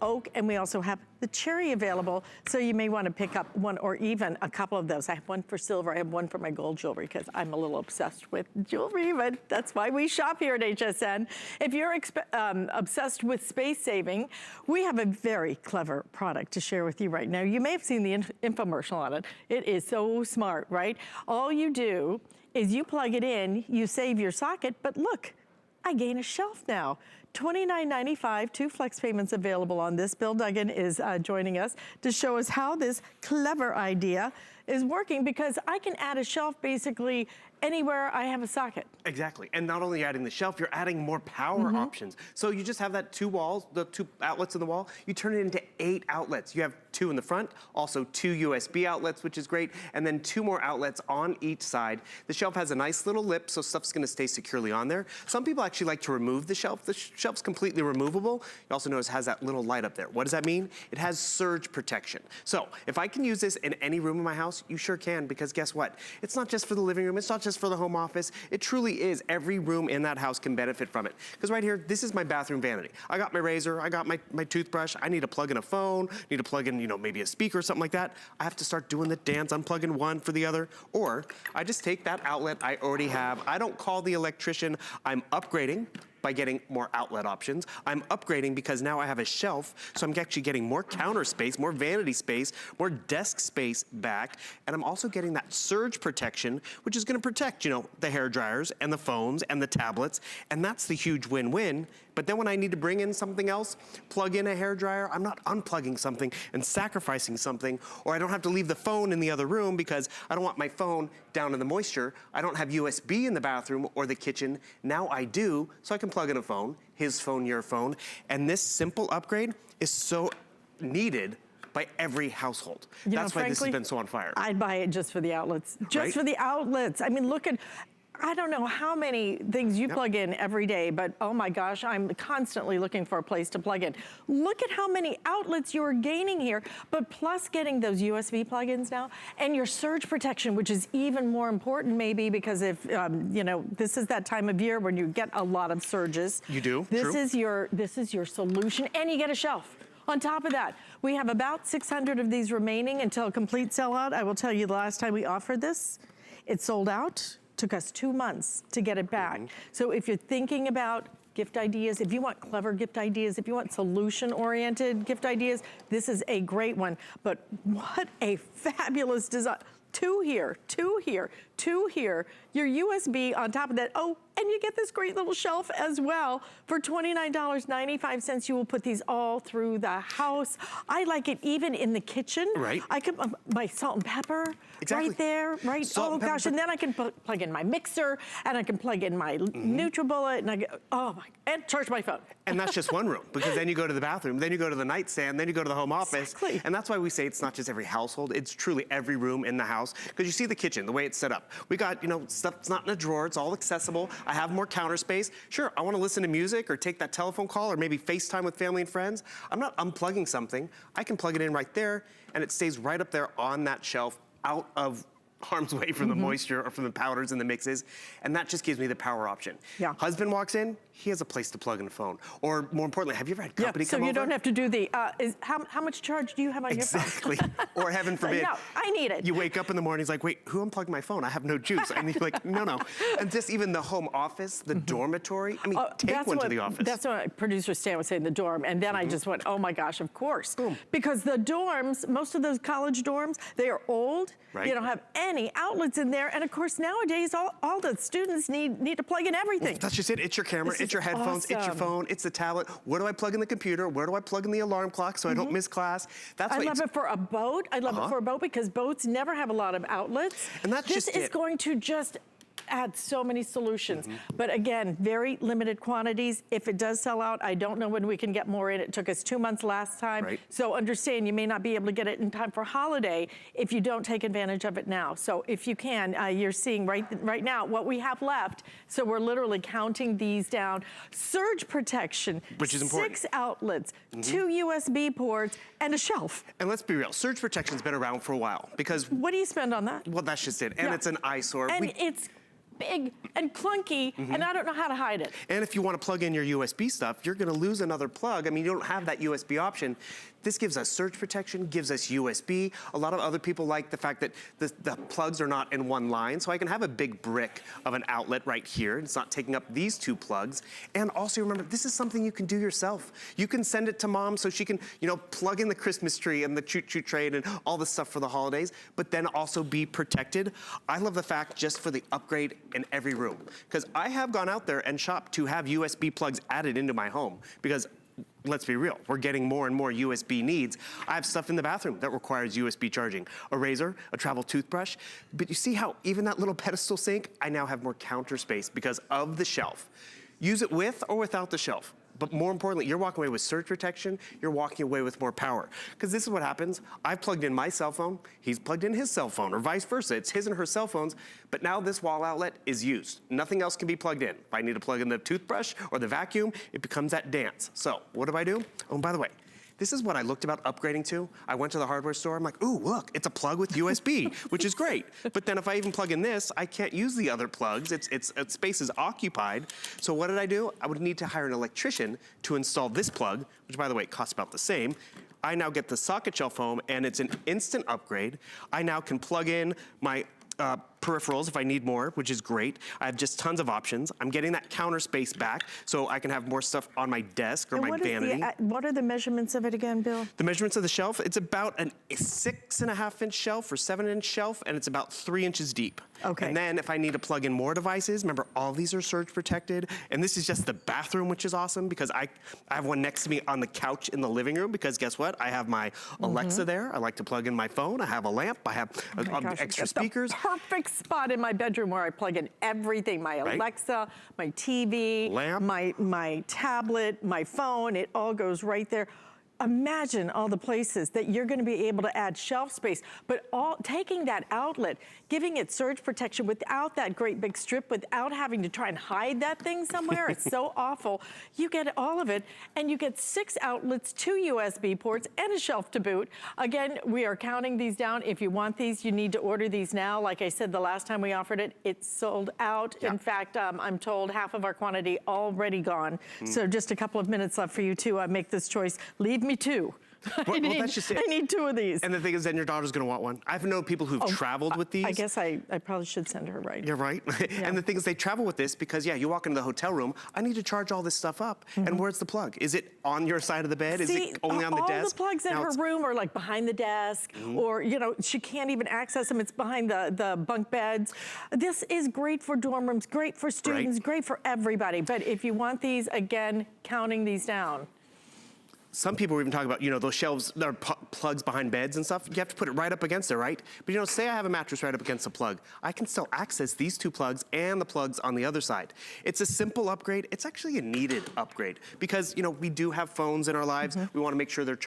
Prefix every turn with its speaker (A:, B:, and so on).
A: oak, and we also have the cherry available, so you may want to pick up one or even a couple of those. I have one for silver, I have one for my gold jewelry, because I'm a little obsessed with jewelry, but that's why we shop here at HSN. If you're obsessed with space saving, we have a very clever product to share with you right now. You may have seen the infomercial on it. It is so smart, right? All you do is you plug it in, you save your socket, but look, I gain a shelf now. $29.95, 2 flex payments available on this. Bill Duggan is joining us to show us how this clever idea is working, because I can add a shelf basically anywhere I have a socket.
B: Exactly, and not only adding the shelf, you're adding more power options. So you just have that 2 walls, the 2 outlets in the wall, you turn it into 8 outlets. You have 2 in the front, also 2 USB outlets, which is great, and then 2 more outlets on each side. The shelf has a nice little lip, so stuff's gonna stay securely on there. Some people actually like to remove the shelf. The shelf's completely removable. You also notice it has that little light up there. What does that mean? It has surge protection. So if I can use this in any room in my house, you sure can, because guess what? It's not just for the living room, it's not just for the home office. It truly is. Every room in that house can benefit from it. Because right here, this is my bathroom vanity. I got my razor, I got my toothbrush, I need to plug in a phone, need to plug in, you know, maybe a speaker or something like that. I have to start doing the dance, unplugging one for the other. Or I just take that outlet I already have. I don't call the electrician. I'm upgrading by getting more outlet options. I'm upgrading because now I have a shelf, so I'm actually getting more counter space, more vanity space, more desk space back, and I'm also getting that surge protection, which is gonna protect, you know, the hair dryers and the phones and the tablets, and that's the huge win-win. But then when I need to bring in something else, plug in a hair dryer, I'm not unplugging something and sacrificing something, or I don't have to leave the phone in the other room because I don't want my phone down in the moisture. I don't have USB in the bathroom or the kitchen. Now I do, so I can plug in a phone, his phone, your phone, and this simple upgrade is so needed by every household. That's why this has been so on fire.
A: I'd buy it just for the outlets. Just for the outlets. I mean, look at, I don't know how many things you plug in every day, but oh my gosh, I'm constantly looking for a place to plug in. Look at how many outlets you're gaining here, but plus getting those USB plugins now, and your surge protection, which is even more important maybe, because if, you know, this is that time of year when you get a lot of surges.
B: You do,
A: This is your solution, and you get a shelf. On top of that, we have about 600 of these remaining until complete sellout. I will tell you, the last time we offered this, it sold out. Took us 2 months to get it back. So if you're thinking about gift ideas, if you want clever gift ideas, if you want solution-oriented gift ideas, this is a great one. But what a fabulous design. 2 here, 2 here, 2 here. Your USB on top of that. Oh, and you get this great little shelf as well. For $29.95, you will put these all through the house. I like it even in the kitchen.
B: Right.
A: I can, my salt and pepper right there, right? Oh gosh, and then I can plug in my mixer, and I can plug in my NutriBullet, and I go, oh my, and charge my phone.
B: And that's just one room, because then you go to the bathroom, then you go to the nightstand, then you go to the home office. And that's why we say it's not just every household, it's truly every room in the house. Because you see the kitchen, the way it's set up. We got, you know, stuff's not in a drawer, it's all accessible. I have more counter space. Sure, I wanna listen to music or take that telephone call or maybe FaceTime with family and friends. I'm not unplugging something. I can plug it in right there, and it stays right up there on that shelf, out of harm's way from the moisture or from the powders and the mixes, and that just gives me the power option. Husband walks in, he has a place to plug in a phone. Or more importantly, have you ever had company come over?
A: So you don't have to do the, how much charge do you have on your phone?
B: Exactly, or heaven forbid.
A: No, I need it.
B: You wake up in the morning, he's like, wait, who unplugged my phone? I have no juice. And you're like, no. And just even the home office, the dormitory, I mean, take one to the office.
A: That's what producer Stan was saying, the dorm. And then I just went, oh my gosh, of course. Because the dorms, most of those college dorms, they are old. You don't have any outlets in there. And of course, nowadays, all the students need to plug in everything.
B: Well, that's just it. It's your camera, it's your headphones, it's your phone, it's the tablet. Where do I plug in the computer? Where do I plug in the alarm clock so I don't miss class? That's
A: I love it for a boat. I love it for a boat, because boats never have a lot of outlets.
B: And that's
A: this is going to just add so many solutions. But again, very limited quantities. If it does sell out, I don't know when we can get more in. It took us 2 months last time. So understand, you may not be able to get it in time for holiday if you don't take advantage of it now. So if you can, you're seeing right now what we have left. So we're literally counting these down. Surge protection, which is important. 6 outlets, 2 USB ports, and a shelf.
B: And let's be real, surge protection's been around for a while, because...
A: What do you spend on that?
B: Well, that's just it. And it's an eyesore.
A: And it's big and clunky, and I don't know how to hide it.
B: And if you want to plug in your USB stuff, you're going to lose another plug. I mean, you don't have that USB option. This gives us surge protection, gives us USB. A lot of other people like the fact that the plugs are not in one line, so I can have a big brick of an outlet right here. It's not taking up these two plugs. And also remember, this is something you can do yourself. You can send it to mom so she can, you know, plug in the Christmas tree and the choo-choo train and all the stuff for the holidays, but then also be protected. I love the fact just for the upgrade in every room, because I have gone out there and shopped to have USB plugs added into my home, because let's be real, we're getting more and more USB needs. I have stuff in the bathroom that requires USB charging. A razor, a travel toothbrush. But you see how even that little pedestal sink, I now have more counter space because of the shelf. Use it with or without the shelf. But more importantly, you're walking away with surge protection, you're walking away with more power. Because this is what happens. I've plugged in my cell phone, he's plugged in his cell phone, or vice versa. It's his and her cell phones, but now this wall outlet is used. Nothing else can be plugged in. If I need to plug in the toothbrush or the vacuum, it becomes that dance. So what do? Oh, and by the way, this is what I looked about upgrading to. I went to the hardware store, I'm like, ooh, look, it's a plug with USB, which is great. But then if I even plug in this, I can't use the other plugs. Its space is occupied. So what did I do? I would need to hire an electrician to install this plug, which by the way, costs about the same. I now get the socket shelf home and it's an instant upgrade. I now can plug in my peripherals if I need more, which is great. I have just tons of options. I'm getting that counter space back so I can have more stuff on my desk or my vanity.
A: What are the measurements of it again, Bill?
B: The measurements of the shelf, it's about a 6.5-inch shelf or 7-inch shelf, and it's about 3 inches deep.
A: Okay.
B: And then if I need to plug in more devices, remember all these are surge protected, and this is just the bathroom, which is awesome because I have one next to me on the couch in the living room because guess what? I have my Alexa there. I like to plug in my phone. I have a lamp. I have extra speakers.
A: Perfect spot in my bedroom where I plug in everything, my Alexa, my TV,
B: lamp,
A: my tablet, my phone, it all goes right there. Imagine all the places that you're gonna be able to add shelf space, but taking that outlet, giving it surge protection without that great big strip, without having to try and hide that thing somewhere, it's so awful. You get all of it, and you get 6 outlets, 2 USB ports, and a shelf to boot. Again, we are counting these down. If you want these, you need to order these now. Like I said, the last time we offered it, it's sold out. Yeah. In fact, I'm told half of our quantity already gone. So just a couple of minutes left for you to make this choice. Leave me 2.
B: Well, that's just it.
A: I need 2 of these.
B: And the thing is, then your daughter's gonna want one. I've known people who've traveled with these.
A: I guess I probably should send her, right?
B: You're right. Yeah. And the thing is, they travel with this because, yeah, you walk into the hotel room, I need to charge all this stuff up. And where's the plug? Is it on your side of the bed? Is it only on the desk?
A: All the plugs in her room are like behind the desk, or, you know, she can't even access them. It's behind the bunk beds. This is great for dorm rooms, great for students, great for everybody. But if you want these, again, counting these down.
B: Some people are even talking about, you know, those shelves, there are plugs behind beds and stuff. You have to put it right up against it, right? But you know, say I have a mattress right up against a plug. I can still access these 2 plugs and the plugs on the other side. It's a simple upgrade. It's actually a needed upgrade because, you know, we do have phones in our lives. We want to make sure they're